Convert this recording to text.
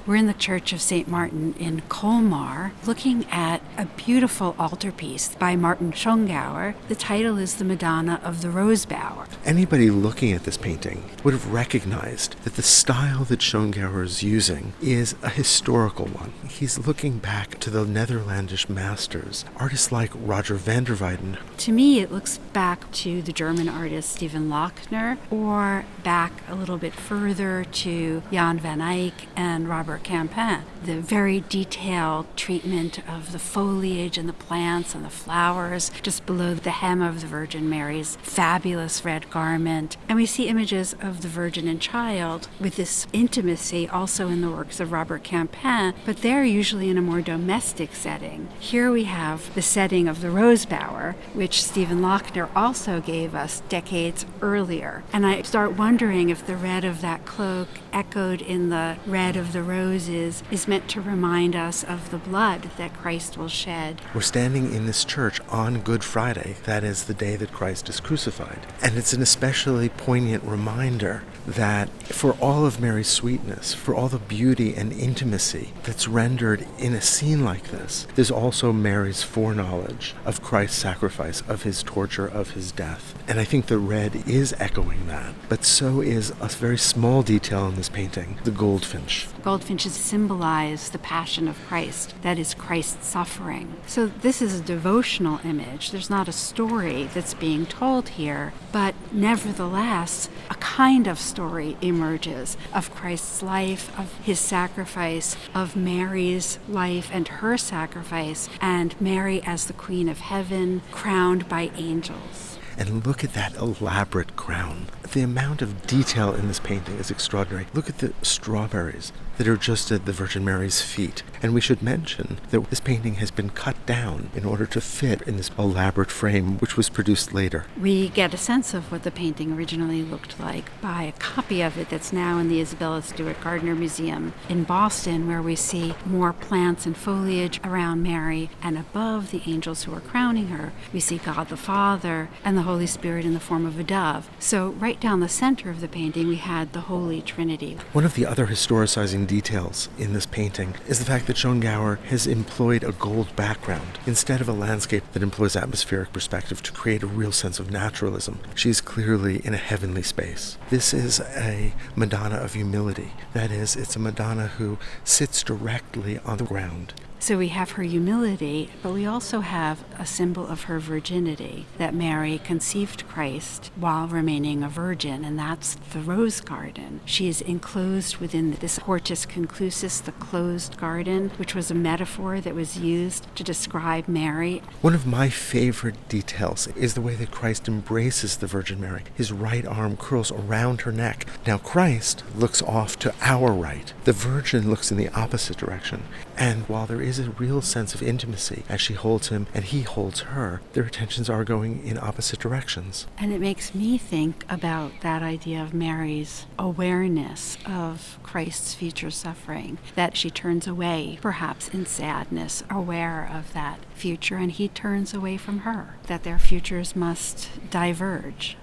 We're in the Church of St. Martin in Colmar, looking at a beautiful altarpiece by Martin Schongauer. The title is The Madonna of the Rose Bower. Anybody looking at this painting would have recognized that the style that Schongauer is using is a historical one. He's looking back to the Netherlandish masters, artists like Roger van der Weyden. To me, it looks back to the German artist Stephen Lochner, or back a little bit further to Jan van Eyck and Robert Campin. The very detailed treatment of the foliage and the plants and the flowers just below the hem of the Virgin Mary's fabulous red garment. And we see images of the Virgin and Child with this intimacy also in the works of Robert Campin, but they're usually in a more domestic setting. Here we have the setting of the rose bower, which Stephen Lochner also gave us decades earlier. And I start wondering if the red of that cloak, echoed in the red of the roses, is meant to remind us of the blood that Christ will shed. We're standing in this church on Good Friday, that is the day that Christ is crucified. And it's an especially poignant reminder that for all of Mary's sweetness, for all the beauty and intimacy that's rendered in a scene like this, there's also Mary's foreknowledge of Christ's sacrifice, of his torture, of his death. And I think the red is echoing that, but so is a very small detail in this painting, the goldfinch. Goldfinches symbolize the passion of Christ, that is Christ's suffering. So this is a devotional image. There's not a story that's being told here, but nevertheless, a kind of story emerges of Christ's life, of his sacrifice, of Mary's life and her sacrifice, and Mary as the Queen of Heaven, crowned by angels. And look at that elaborate crown. The amount of detail in this painting is extraordinary. Look at the strawberries that are just at the Virgin Mary's feet. And we should mention that this painting has been cut down in order to fit in this elaborate frame, which was produced later. We get a sense of what the painting originally looked like by a copy of it that's now in the Isabella Stewart Gardner Museum in Boston, where we see more plants and foliage around Mary, and above the angels who are crowning her, we see God the Father and the Holy Spirit in the form of a dove. So right down the center of the painting, we had the Holy Trinity. One of the other historicizing details in this painting is the fact that Schongauer has employed a gold background instead of a landscape that employs atmospheric perspective to create a real sense of naturalism. She's clearly in a heavenly space. This is a Madonna of humility. That is, it's a Madonna who sits directly on the ground. So we have her humility, but we also have a symbol of her virginity, that Mary conceived Christ while remaining a virgin, and that's the rose garden. She is enclosed within this hortus conclusus, the closed garden, which was a metaphor that was used to describe Mary. One of my favorite details is the way that Christ embraces the Virgin Mary. His right arm curls around her neck. Now Christ looks off to our right. The Virgin looks in the opposite direction. And while there is a real sense of intimacy as she holds him and he holds her, their attentions are going in opposite directions. And it makes me think about that idea of Mary's awareness of Christ's future suffering, that she turns away, perhaps in sadness, aware of that future, and he turns away from her, that their futures must diverge.